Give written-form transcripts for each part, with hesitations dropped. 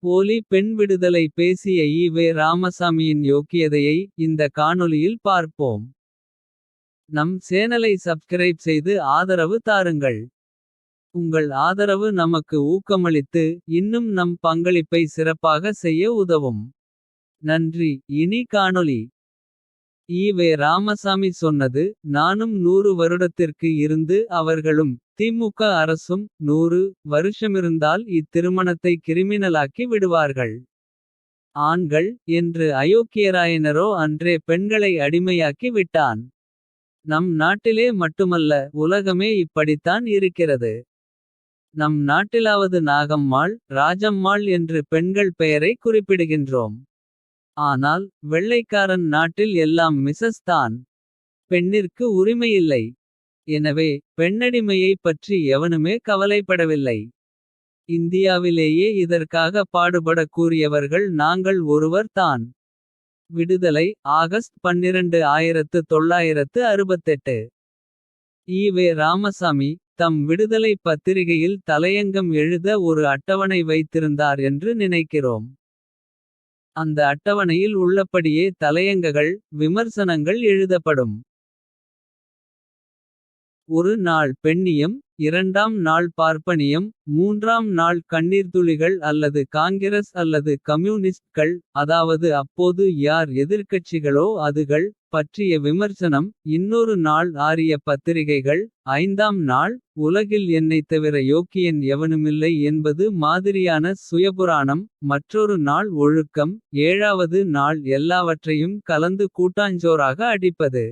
போலி பெண் விடுதலை பேசிய ஈ.வே. ராமசாமியின் யோக்கியதையை இந்த காணொளியில் பார்ப்போம். நம் சேனலை சப்ஸ்கிரைப் செய்து ஆதரவு தாருங்கள். உங்கள் ஆதரவு நமக்கு ஊக்கமளித்து இன்னும் நம் பங்களிப்பை சிறப்பாக செய்ய உதவும். நன்றி. இனி காணொளி. ஈ.வே. ராமசாமி சொன்னது நானும் 100 வருடத்திற்கு இருந்து அவர்களும் திமுக அரசும் 100 வருஷமிருந்தால் இத்திருமணத்தை கிரிமினலாக்கி விடுவார்கள். ஆண்கள் என்று அயோக்கியராயினரோ அன்றே பெண்களை அடிமையாக்கி விட்டான். நம் நாட்டிலே மட்டுமல்ல உலகமே இப்படித்தான் இருக்கிறது. நம் நாட்டிலாவது நாகம்மாள் ராஜம்மாள் என்று பெண்கள் பெயரை குறிப்பிடுகின்றோம். ஆனால் வெள்ளைக்காரன் நாட்டில் எல்லாம் மிசஸ் தான். பெண்ணிற்கு உரிமையில்லை. எனவே பெண்ணடிமையை பற்றி எவனுமே கவலைப்படவில்லை. இந்தியாவிலேயே இதற்காக பாடுபட கூறியவர்கள் நாங்கள் ஒருவர் தான். விடுதலை ஆகஸ்ட் 12 1968. ஈ.வே. ராமசாமி தம் விடுதலை பத்திரிகையில் தலையங்கம் எழுத ஒரு அட்டவணை வைத்திருந்தார் என்று நினைக்கிறோம். அந்த அட்டவணையில் உள்ளபடியே தலையங்கங்கள் விமர்சனங்கள் எழுதப்படும். ஒரு நாள் பெண்ணியம், இரண்டாம் நாள் பார்ப்பனியம், மூன்றாம் நாள் கண்ணீர்த்துளிகள் அல்லது காங்கிரஸ் அல்லது கம்யூனிஸ்ட்கள். அதாவது அப்போது யார் எதிர்க்கட்சிகளோ அதுகள். பற்றிய விமர்சனம். இன்னொரு நாள் ஆரிய பத்திரிகைகள். ஐந்தாம் நாள் உலகில் என்னைத் தவிர யோக்கியன் எவனுமில்லை என்பது மாதிரியான சுயபுராணம். மற்றொரு நாள் ஒழுக்கம். ஏழாவது நாள் எல்லாவற்றையும் கலந்து கூட்டாஞ்சோறாக அடிப்பது.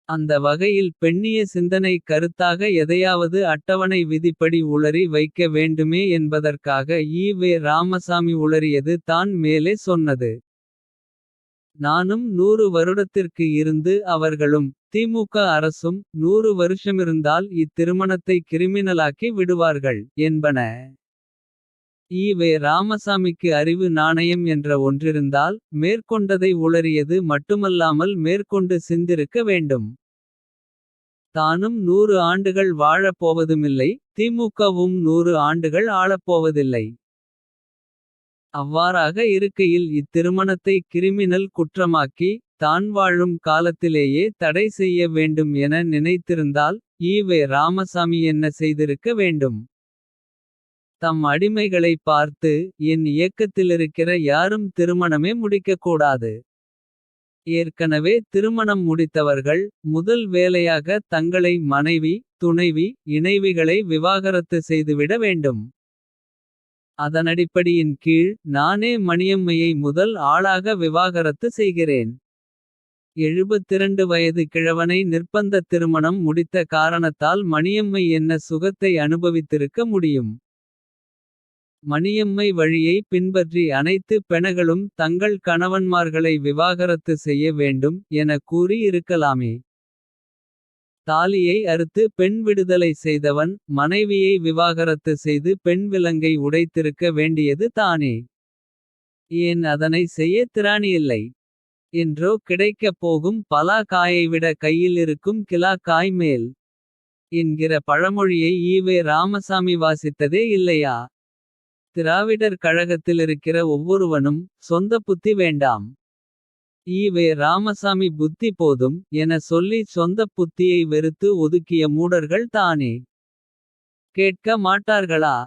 அந்த வகையில் பெண்ணிய சிந்தனை கருத்தாக எதையாவது அட்டவணை விதிப்படி உளறி வைக்க வேண்டுமே என்பதற்காக ஈ.வே. ராமசாமி உளறியது தான் மேலே சொன்னது. நானும் 100 வருடத்திற்கு இருந்து அவர்களும் திமுக அரசும் 100 வருஷமிருந்தால் இத்திருமணத்தை கிரிமினலாக்கி விடுவார்கள் என்பன. ஈ.வே. ராமசாமிக்கு அறிவு நாணயம் என்ற ஒன்றிருந்தால். மேற்கொண்டதை உளறியது மட்டுமல்லாமல் மேற்கொண்டு சிந்திருக்க வேண்டும். தானும் 100 ஆண்டுகள் வாழப் போவதுமில்லை. திமுகவும் 100 ஆண்டுகள் ஆளப்போவதில்லை. அவ்வாறாக இருக்கையில் இத்திருமணத்தை கிரிமினல் குற்றமாக்கி. தான் வாழும் காலத்திலேயே தடை செய்ய வேண்டும் என நினைத்திருந்தால். ஈ.வே. ராமசாமி என்ன செய்திருக்க வேண்டும். தம் அடிமைகளை பார்த்து என் இயக்கத்திலிருக்கிற யாரும் திருமணமே முடிக்கக்கூடாது. ஏற்கனவே திருமணம் முடித்தவர்கள். முதல் வேலையாக தங்களை மனைவி துணைவி இணைவிகளை விவாகரத்து செய்துவிட வேண்டும். அதனடிப்படியின் கீழ் நானே மணியம்மையை முதல் ஆளாக விவாகரத்து செய்கிறேன். 72 வயது கிழவனை நிர்பந்த திருமணம் முடித்த காரணத்தால் மணியம்மை என்ன சுகத்தை அனுபவித்திருக்க முடியும். மணியம்மை வழியை பின்பற்றி அனைத்து பெணகளும் தங்கள் கணவன்மார்களை விவாகரத்து செய்ய வேண்டும் என கூறி இருக்கலாமே. தாலியை அறுத்து பெண் விடுதலை செய்தவன். மனைவியை விவாகரத்து செய்து பெண் விலங்கை உடைத்திருக்க வேண்டியது தானே. ஏன் அதனை செய்ய திராணியில்லை. என்றோ கிடைக்கப் போகும் பலா காயை விட கையில் இருக்கும் கிலா காய் மேல். என்கிற பழமொழியை ஈ.வே. ராமசாமி வாசித்ததே இல்லையா. திராவிடர் கழகத்திலிருக்கிற ஒவ்வொருவனும் சொந்த புத்தி வேண்டாம். ஈ.வே. ராமசாமி புத்தி போதும் என சொல்லி சொந்த புத்தியை வெறுத்து ஒதுக்கிய மூடர்கள் தானே. கேட்க மாட்டார்களா.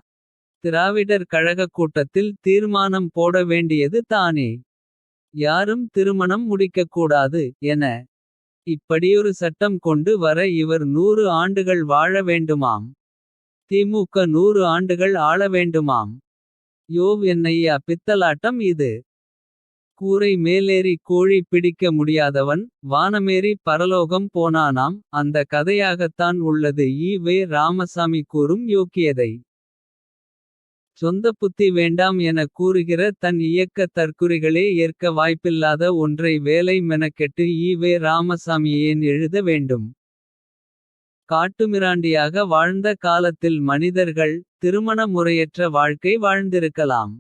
திராவிடர் கழகக் கூட்டத்தில் தீர்மானம் போட வேண்டியது தானே. யாரும் திருமணம் முடிக்கக்கூடாது என. இப்படியொரு சட்டம் கொண்டு வர இவர் 100 ஆண்டுகள் வாழ வேண்டுமாம். திமுக 100 ஆண்டுகள் ஆள வேண்டுமாம். யோவ் என்னையா பித்தலாட்டம் இது. கூரை மேலேறி கோழி பிடிக்க முடியாதவன். வானமேறி பரலோகம் போனானாம். அந்த கதையாகத்தான் உள்ளது ஈ.வே. ராமசாமி கூறும் யோக்கியதை. சொந்த புத்தி வேண்டாம் என கூறுகிற தன் இயக்க தற்குறிகளே ஏற்க வாய்ப்பில்லாத ஒன்றை வேலை மெனக்கெட்டு ஈ.வே. ராமசாமி ஏன் எழுத வேண்டும். காட்டுமிராண்டியாக வாழ்ந்த காலத்தில் மனிதர்கள். திருமண முறையற்ற வாழ்க்கை வாழ்ந்திருக்கலாம்.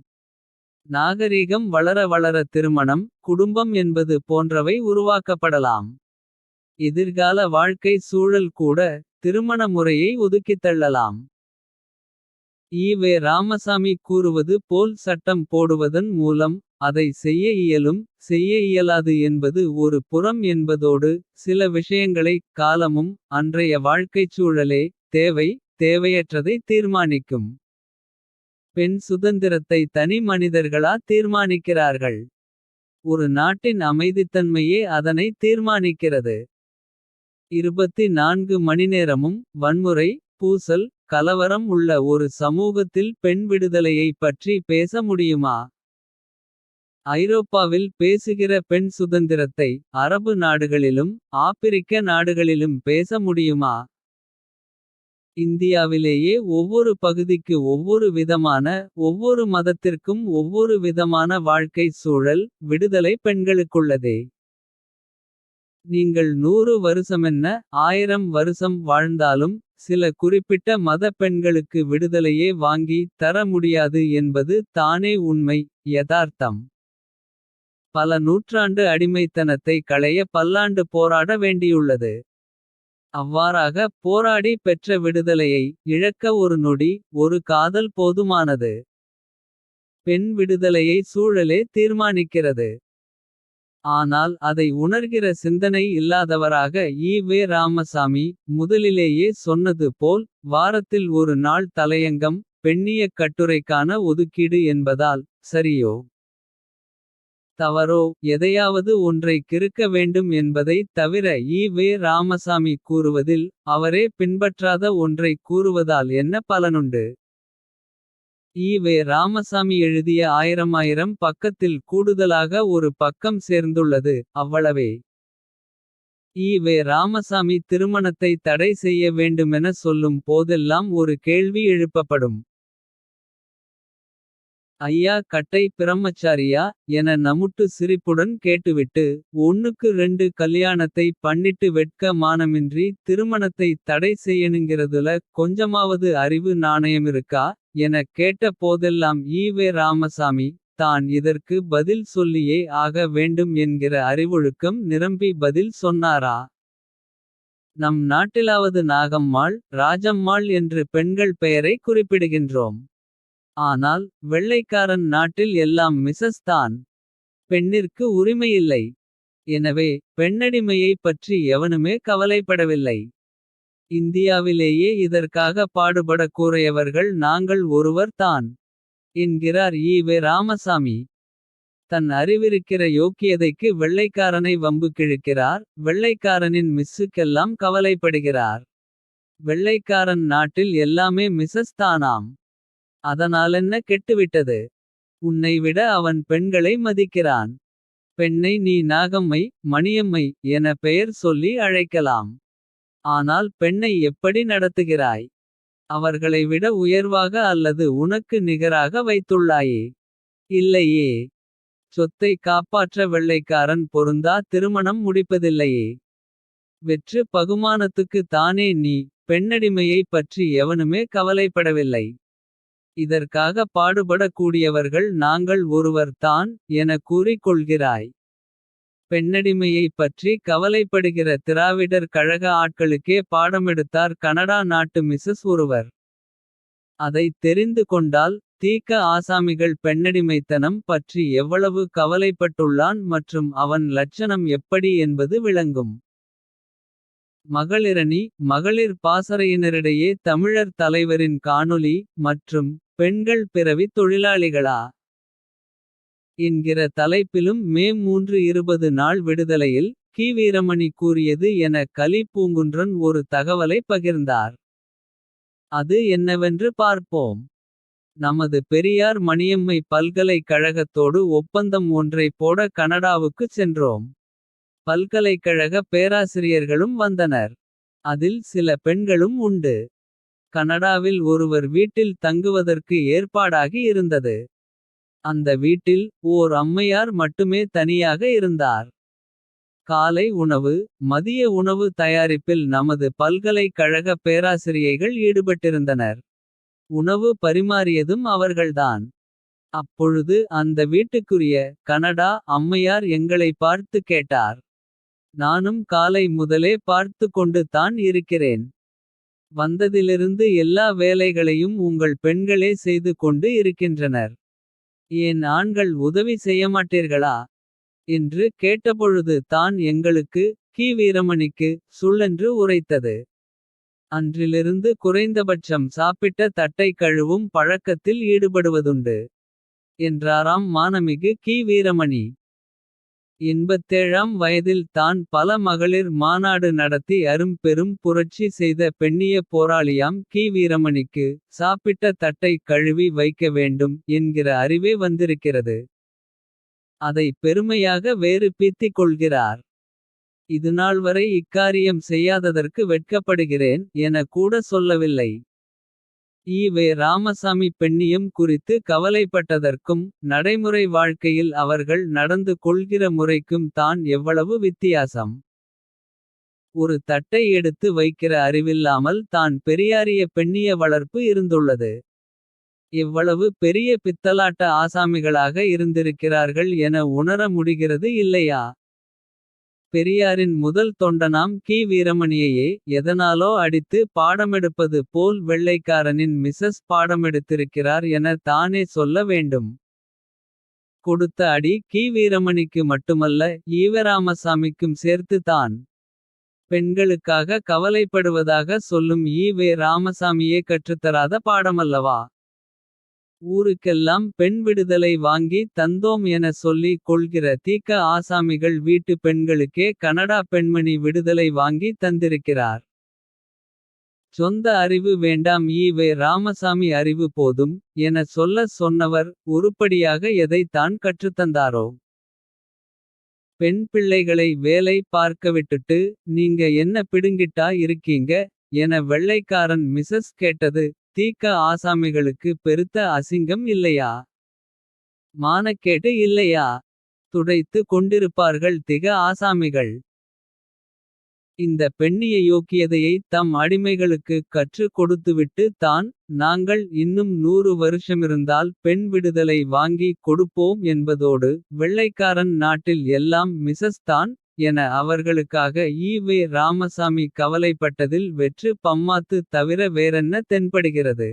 நாகரீகம் வளர வளர திருமணம் குடும்பம் என்பது போன்றவை உருவாக்கப்படலாம். எதிர்கால வாழ்க்கை சூழல் கூட திருமண முறையை ஒதுக்கித்தள்ளலாம். ஈ.வே. ராமசாமி கூறுவது போல் சட்டம் போடுவதன் மூலம். அதை செய்ய இயலும் செய்ய இயலாது என்பது ஒரு புறம் என்பதோடு. சில விஷயங்களை காலமும் அன்றைய வாழ்க்கைச் சூழலே. தேவை தேவையற்றதை தீர்மானிக்கும். பெண் சுதந்திரத்தை தனி மனிதர்களா தீர்மானிக்கிறார்கள். ஒரு நாட்டின் அமைதித்தன்மையே அதனை தீர்மானிக்கிறது. 24 மணிநேரமும் வன்முறை பூசல். கலவரம் உள்ள ஒரு சமூகத்தில் பெண் விடுதலையைப் பற்றி பேச முடியுமா? ஐரோப்பாவில் பேசுகிற பெண் சுதந்திரத்தை. அரபு நாடுகளிலும் ஆப்பிரிக்க நாடுகளிலும் பேச முடியுமா? இந்தியாவிலேயே ஒவ்வொரு பகுதிக்கு ஒவ்வொரு விதமான. ஒவ்வொரு மதத்திற்கும் ஒவ்வொரு விதமான வாழ்க்கை சூழல். விடுதலை பெண்களுக்குள்ளதே. நீங்கள் 100 வருசமென்ன 1000 வருசம் வாழ்ந்தாலும். சில குறிப்பிட்ட மத பெண்களுக்கு விடுதலையே வாங்கி தர முடியாது என்பது தானே உண்மை யதார்த்தம். பல நூற்றாண்டு அடிமைத்தனத்தை களைய பல்லாண்டு போராட வேண்டியுள்ளது. அவ்வாறாக போராடி பெற்ற விடுதலையை இழக்க ஒரு நொடி. ஒரு காதல் போதுமானது. பெண் விடுதலையை சூழலே தீர்மானிக்கிறது. ஆனால் அதை உணர்கிற சிந்தனை இல்லாதவராக ஈ.வே. ராமசாமி. முதலிலேயே சொன்னது போல் வாரத்தில் ஒரு நாள் தலையங்கம். பெண்ணியக் கட்டுரைக்கான ஒதுக்கீடு என்பதால் சரியோ? தவறோ எதையாவது ஒன்றை கிறுக்க வேண்டும் என்பதை தவிர. ஈ.வே. ராமசாமி கூறுவதில் அவரே பின்பற்றாத ஒன்றை கூறுவதால் என்ன பலனுண்டு? ஈ.வே. ராமசாமி எழுதிய 1000 பக்கத்தில் கூடுதலாக ஒரு பக்கம் சேர்ந்துள்ளது. அவ்வளவே. ஈ.வே. ராமசாமி திருமணத்தை தடை செய்ய வேண்டுமென சொல்லும் போதெல்லாம் ஒரு கேள்வி எழுப்பப்படும். ஐயா கட்டை பிரம்மச்சாரியா என நமுட்டு சிரிப்புடன் கேட்டுவிட்டு. ஒண்ணுக்கு 2 கல்யாணத்தை பண்ணிட்டு வெட்க மானமின்றி. திருமணத்தை தடை செய்யணுங்கிறதுல கொஞ்சமாவது அறிவு நாணயமிருக்கா. எனக் கேட்ட போதெல்லாம் ஈ.வே. ராமசாமி. தான் இதற்கு பதில் சொல்லியே ஆக வேண்டும் என்கிற அறிவொழுக்கம் நிரம்பி பதில் சொன்னாரா? நம் நாட்டிலாவது நாகம்மாள் ராஜம்மாள் என்று பெண்கள் பெயரை குறிப்பிடுகின்றோம். ஆனால் வெள்ளைக்காரன் நாட்டில் எல்லாம் மிசஸ் தான். பெண்ணிற்கு உரிமையில்லை. எனவே பெண்ணடிமையைப் பற்றி எவனுமே கவலைப்படவில்லை. இந்தியாவிலேயே இதற்காக பாடுபட கூறியவர்கள் நாங்கள் ஒருவர் தான். என்கிறார் ஈ.வே. ராமசாமி. தன் அறிவிருக்கிற யோக்கியதைக்கு வெள்ளைக்காரனை வம்பு கிழுக்கிறார். வெள்ளைக்காரனின் மிஸ்ஸுக்கெல்லாம் கவலைப்படுகிறார். வெள்ளைக்காரன் நாட்டில் எல்லாமே மிசஸ் தானாம். அதனாலென்ன கெட்டுவிட்டது. உன்னை விட அவன் பெண்களை மதிக்கிறான். பெண்ணை நீ நாகம்மை மணியம்மை என பெயர் சொல்லி அழைக்கலாம். ஆனால் பெண்ணை எப்படி நடத்துகிறாய்? அவர்களை விட உயர்வாக அல்லது உனக்கு நிகராக வைத்துள்ளாயே. இல்லையே. சொத்தை காப்பாற்ற வெள்ளைக்காரன் பொருந்தா திருமணம் முடிப்பதில்லையே. வெற்று பகுமானத்துக்கு தானே நீ. பெண்ணடிமையைப் பற்றி எவனுமே கவலைப்படவில்லை. இதற்காக பாடுபடக் கூடியவர்கள் நாங்கள் ஒருவர் தான் என கூறிக் கொள்கிறாய். பெண்ணடிமையைப் பற்றி கவலைப்படுகிற திராவிடர் கழக ஆட்களுக்கே பாடமெடுத்தார் கனடா நாட்டு மிசஸ் ஒருவர். அதைத் தெரிந்து கொண்டால் தீக்க ஆசாமிகள் பெண்ணடிமைத்தனம் பற்றி எவ்வளவு கவலைப்பட்டுள்ளான் மற்றும் அவன் லட்சணம் எப்படி என்பது விளங்கும். மகளிரணி மகளிர் பாசறையினரிடையே தமிழர் தலைவரின் காணொளி. மற்றும் பெண்கள் பிறவி தொழிலாளிகளா? என்கிற தலைப்பிலும் மே 3 20 நாள் விடுதலையில். கி. வீரமணி கூறியது என கலி பூங்குன்றன் ஒரு தகவலை பகிர்ந்தார். அது என்னவென்று பார்ப்போம். நமது பெரியார் மணியம்மை பல்கலைக் கழகத்தோடு ஒப்பந்தம் ஒன்றை போட கனடாவுக்குச் சென்றோம். பல்கலைக்கழக பேராசிரியர்களும் வந்தனர். அதில் சில பெண்களும் உண்டு. கனடாவில் ஒருவர் வீட்டில் தங்குவதற்கு ஏற்பாடாகி இருந்தது. அந்த வீட்டில் ஓர் அம்மையார் மட்டுமே தனியாக இருந்தார். காலை உணவு மதிய உணவு தயாரிப்பில் நமது பல்கலைக் கழக பேராசிரியைகள் ஈடுபட்டிருந்தனர். உணவு பரிமாறியதும் அவர்கள்தான். அப்பொழுது அந்த வீட்டுக்குரிய கனடா அம்மையார் எங்களை பார்த்து கேட்டார். நானும் காலை முதலே பார்த்து கொண்டு தான் இருக்கிறேன். வந்ததிலிருந்து எல்லா வேலைகளையும் உங்கள் பெண்களே செய்து கொண்டு இருக்கின்றனர். ஏன் ஆண்கள் உதவி செய்யமாட்டீர்களா. என்று கேட்டபொழுது தான் எங்களுக்கு கீவீரமணிக்கு சுள்ளென்று உரைத்தது. அன்றிலிருந்து குறைந்தபட்சம் சாப்பிட்ட தட்டை கழுவும் பழக்கத்தில் ஈடுபடுவதுண்டு. என்றாராம் மானமிகு கீவீரமணி. 87ஆம் வயதில் தான் பல மகளிர் மாநாடு நடத்தி பெரும் புரட்சி செய்த பெண்ணிய போராளியாம் கீவீரமணிக்கு. சாப்பிட்ட தட்டை கழுவி வைக்க வேண்டும் என்கிற அறிவே வந்திருக்கிறது. அதை பெருமையாக வேறு பீத்திக் கொள்கிறார். இதுநாள்வரை இக்காரியம் செய்யாததற்கு வெட்கப்படுகிறேன். என கூட சொல்லவில்லை. ஈ.வே. ராமசாமி பெண்ணியம் குறித்து கவலைப்பட்டதற்கும். நடைமுறை வாழ்க்கையில் அவர்கள் நடந்து கொள்கிற முறைக்கும் தான் எவ்வளவு வித்தியாசம். ஒரு தட்டை எடுத்து வைக்கிற அறிவில்லாமல் தான் பெரியாரிய பெண்ணிய வளர்ப்பு இருந்துள்ளது. எவ்வளவு பெரிய பித்தலாட்ட ஆசாமிகளாக இருந்திருக்கிறார்கள் என உணர முடிகிறது இல்லையா. பெரியாரின் முதல் தொண்டனாம் கி. வீரமணியையே எதனாலோ அடித்து பாடமெடுப்பது போல் வெள்ளைக்காரனின் மிசஸ் பாடமெடுத்திருக்கிறார் என தானே சொல்ல வேண்டும். கொடுத்த அடி கி. வீரமணிக்கு மட்டுமல்ல ஈவராமசாமிக்கும் சேர்த்து தான். பெண்களுக்காக கவலைப்படுவதாக சொல்லும் ஈ.வே. ராமசாமியே கற்றுத்தராத பாடமல்லவா. ஊருக்கெல்லாம் பெண் விடுதலை வாங்கி தந்தோம் என சொல்லி கொள்கிற தீக்க ஆசாமிகள் வீட்டு பெண்களுக்கே கனடா பெண்மணி விடுதலை வாங்கி தந்திருக்கிறார். சொந்த அறிவு வேண்டாம் ஈ.வே. ராமசாமி அறிவு போதும். என சொன்னவர் உருப்படியாக எதை தான் கற்றுத்தந்தாரோ. பெண் பிள்ளைகளை வேலை பார்க்கவிட்டுட்டு. நீங்க என்ன பிடுங்கிட்டா இருக்கீங்க. என வெள்ளைக்காரன் மிசஸ் கேட்டது. தீக்க ஆசாமிகளுக்கு பெருத்த அசிங்கம் இல்லையா. மானக்கேடு இல்லையா. துடைத்து கொண்டிருப்பார்கள் திக ஆசாமிகள். இந்த பெண்ணிய யோக்கியதையை தம் அடிமைகளுக்கு கற்று கொடுத்துவிட்டு தான். நாங்கள் இன்னும் 100 வருஷமிருந்தால் பெண் விடுதலை வாங்கி கொடுப்போம் என்பதோடு. வெள்ளைக்காரன் நாட்டில் எல்லாம் மிசஸ் தான். என அவர்களுக்காக ஈ.வே. ராமசாமி கவலைப்பட்டதில் வெற்று பம்மாத்து தவிர வேறென்ன தென்படுகிறது.